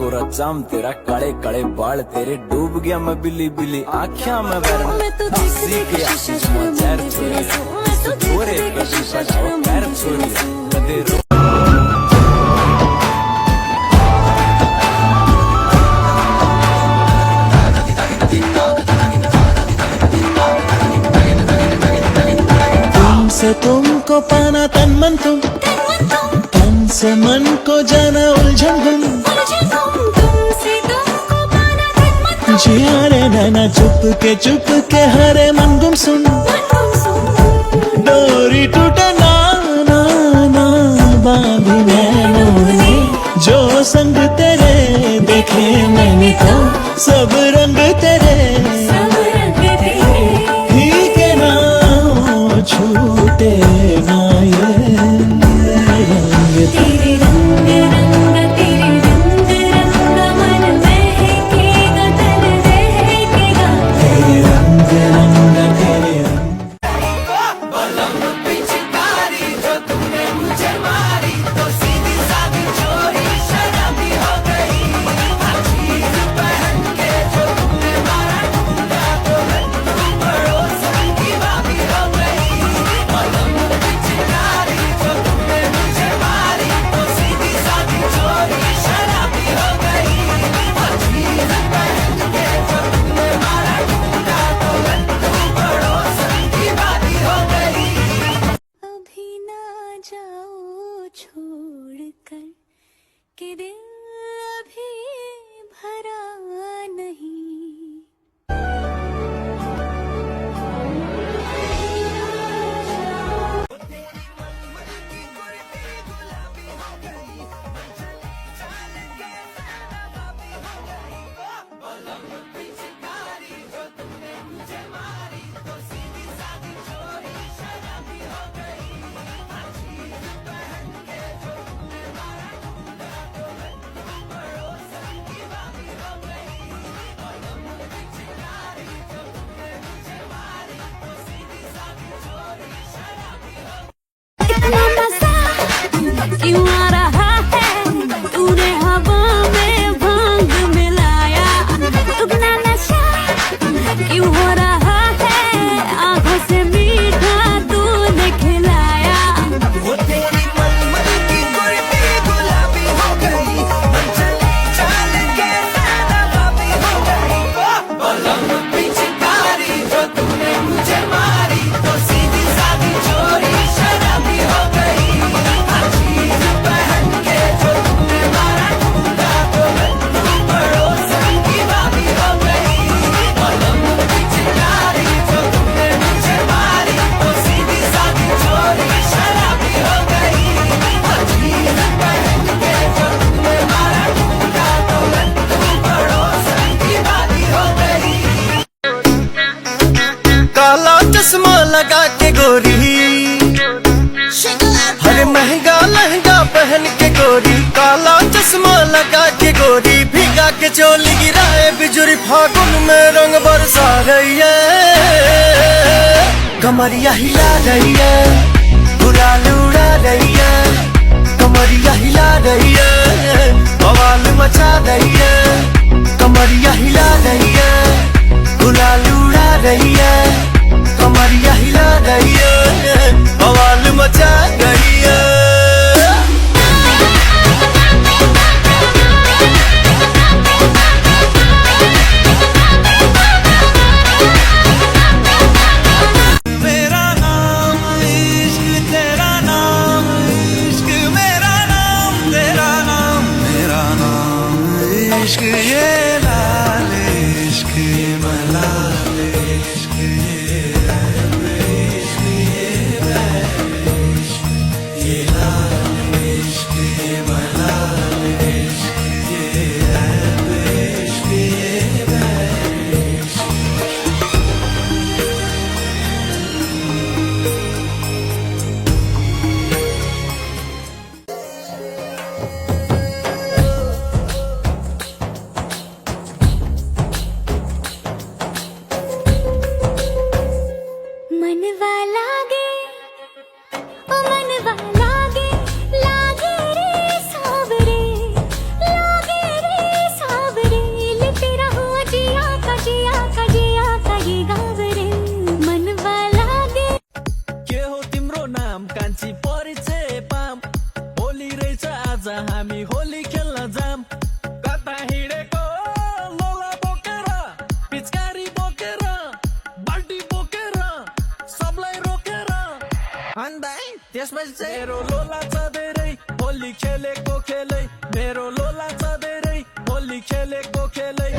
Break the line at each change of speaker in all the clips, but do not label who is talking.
गोरा चाम तेरा, काले काले बाल तेरे, डूब गया मैं बिल्ली बिल्ली आँखियां में हंसी के आशीष में चैर छोड़े छोरे कभी बजाओ पैर छोड़े कदे रो
तुमसे तुमको पाना तन मन तुम, तन से मन को जाना उलझन गुम, जिया रे नैना चुप के हरे मन गुम सुन, डोरी टूटे ना ना ना बांधी नैनों ने, जो संग तेरे देखे मैंने तो सब रंग तेरे ही के ना छूटे ना ये रंग तेरे रंग रंग तेरे रंग रंग मन महकेगा तन दहकेगा तेरे रंग रंग तेरे रंग बलम पिचकारी जो तूने मुझे मारी तो सीधी सादी चोरी शराबी हो गई हर चीज पहन के जो तूने मारा ढूंढा तो तू पड़ोसन की भाभी हो गई बलम पिचकारी जो तूने मुझे मारी तो सीधी सादी चोरी शराबी हो गई हर चीज पहन के जो तूने मारा ढूंढा तो तू पड़ोसन की भाभी हो गई अभी ना जाओ छोड़कर कि दिल अभी भरा नहीं क्यों आ रहा है तूने हवा में भांग मिलाया दुगना नशा क्यों हो रहा है आंखों से मीठा तूने खिलाया वो तेरी मलमल की कुर्ती गुलाबी हो गई चली चाल के सारा बाबी हो गई बलम पिचकारी जो तूने मुझे मारी तो सीधी सादी चोरी शराबी हो गई हर चीज पहन के जो तूने मारा ढूंढा तो तू पड़ोसन की भाभी हो गई बलम पिचकारी जो तूने मुझे मारी तो सीधी सादी चोरी शराबी हो गई हर चीज पहन के जो तूने मारा ढूंढा तो तू पड़ोसन की भाभी हो गई काला चश्मा लगा के गोरी हरे महंगा लहंगा पहन के गोरी काला चश्मा लगा के गोरी भीगा के चोली गिराए बिजुरी फागुन में रंग बरसा रही है कमरिया हिला रही है गुलाल उड़ा रही है कमरिया हिला रही है बवाल मचा रही है कमरिया हिला रही है गुलाल उड़ा रही है कमरिया हिला रही है बवाल मचा रही है मेरा नाम इश्क तेरा नाम इश्क मेरा नाम तेरा नाम मेरा नाम इश्क ये लाल इश्क ये मलाल इश्क
त्यसपछि मेरो लोलाचा धेरै होली खेलेको खेलै मेरो लोलाचा धेरै होली खेलेको खेलै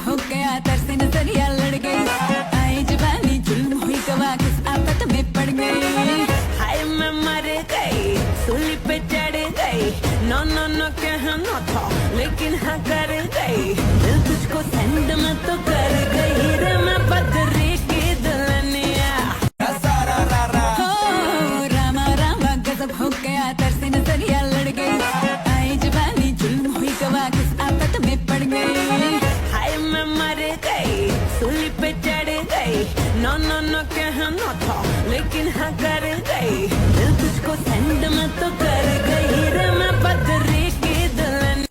हो गया तरसे नजरिया लड़ गई आई जवानी जुल्म हुई गवा किस आफत में पड़ गई हाय मैं मर गई सूली पे चढ़ गई नो नो नो कहना था लेकिन हाँ कर गई दिल तुझको सेंड में तो कर गई रे मैं बदरी की दुल्हनिया हो रामा रामा गजब हो गया तरसे नजरिया लड़ गई आई जवानी जुल्म हुई गवा किस आफत में पड़ गई मैं मर गई सूली पे चढ़ गई नो नो नो कहना था लेकिन हाँ कर गई दिल तुझको सेंड में तो कर गई रे मैं बदरी की दुल्हन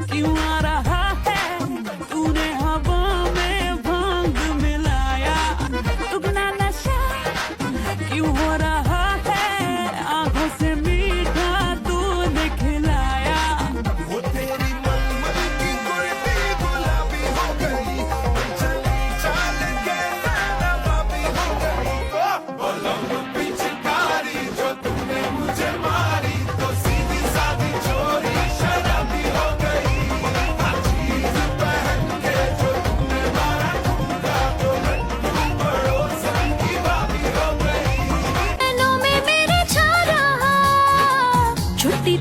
क्यों आ रहा है तूने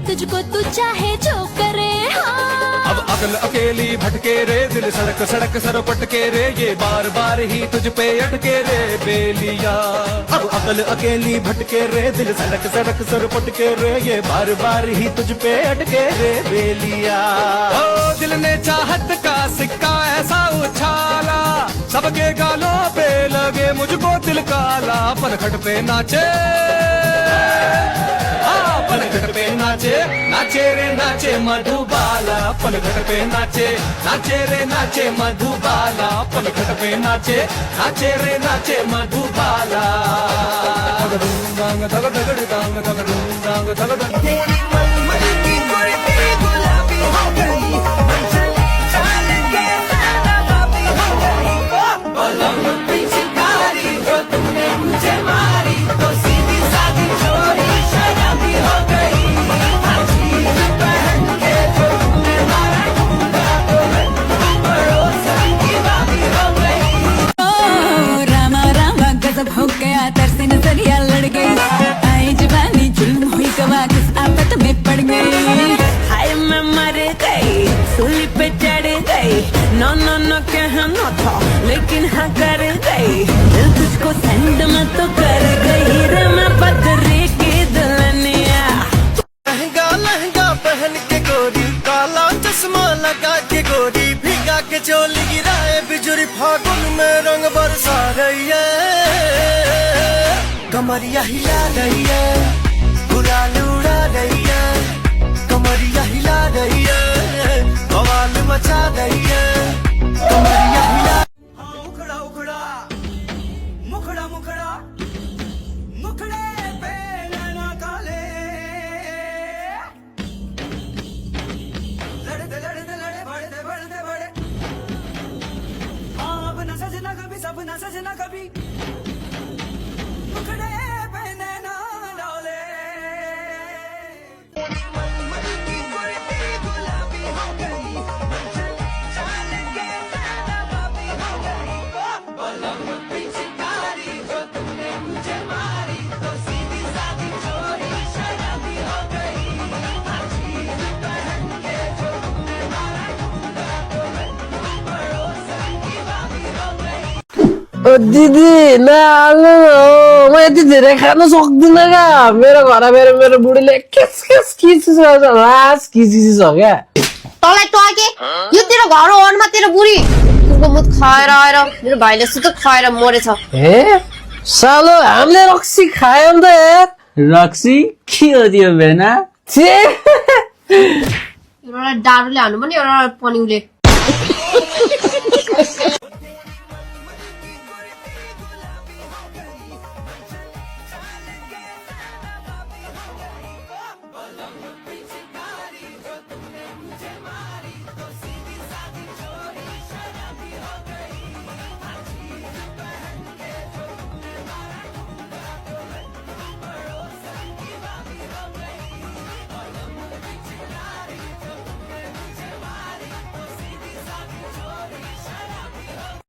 तुझको तू चाहे जो करे हाँ।
अब अकल अकेली भटके रे, दिल सड़क सड़क सर पटके रे, ये बार बार ही तुझ पे अटके रे बेलिया।
अब अकल अकेली भटके रे, दिल सड़क सड़क सर पटके रे, ये बार बार ही तुझ पे अटके रे बेलिया।
ओ दिल ने चाहत का सिक्का ऐसा उछाला, सबके गालों पे लगे मुझको दिल काला। पनखट पे नाचे पनखट पे नाचे, नाचे रे नाचे मधुबाला। पनखट पे नाचे, नाचे रे नाचे मधुबाला। पनखट पे नाचे, नाचे रे नाचे मधुबाला। धगधूम दांग धग धगड़ दांग धगधूम दांग धग धग।
रामा रामा गजब हो गया, तरसे नजरिया लड़ गई। आई जवानी जुल्म हुई गवा, किस आफत में पड़ गई। हाय मैं मर गई, सूली पे चढ़ गई। नो नो नो कहना था लेकिन हाँ कर गई। दिल तुझको सेंड में तो कर गई रे, मैं बदरी की दुल्हनिया।
लहंगा लहंगा पहन के गोरी, काला चश्मा लगा के गोरी, भिगा के चोली गिराए बिजुरी, फागुन में रंग बरसा रही है। कमरिया हिला रही है, गुलाल उड़ा रही है। कमरिया हिला रही है, बवाल मचा रही है। कमरिया हिला उखड़ा उखड़ा मुखड़ा मुखड़ा, मुखड़े पे नैना काले। लड़ते लड़ते लड़े बढ़ते बढ़ते बढ़े, अब न सजना कभी, सब न सजना कभी। मुखड़े पे नैना डाले, गुलाबी हो गई, चाल के नैना बाबी हो गई। बलम पिचकारी जो तुमने मुझे मारी, तो सीधी सादी चोरी शराबी हो गई। अजीब पहन के जो तुमने मारा ढूंढा, तो मैं पड़ोसन की बाबी हो गई।
ओ दीदी ना आलु मैं दीदी रे खान सक्दिनँ क्या मेरो घर मेरो बुढीले किस किस लास किसिस हो क्या
तँलाई टके यो तेरो घर हो अनमा तेरो बुढी कुकुरको मुत खाएर आएर मेरो भाइले सुत खाएर मरेछ।
ए सालो हामीले रक्सी खायौँ त यार
रक्सी के हो त्यो बेना
छे
एउटा डाडुले हान्नु पनि एउटा पनिउले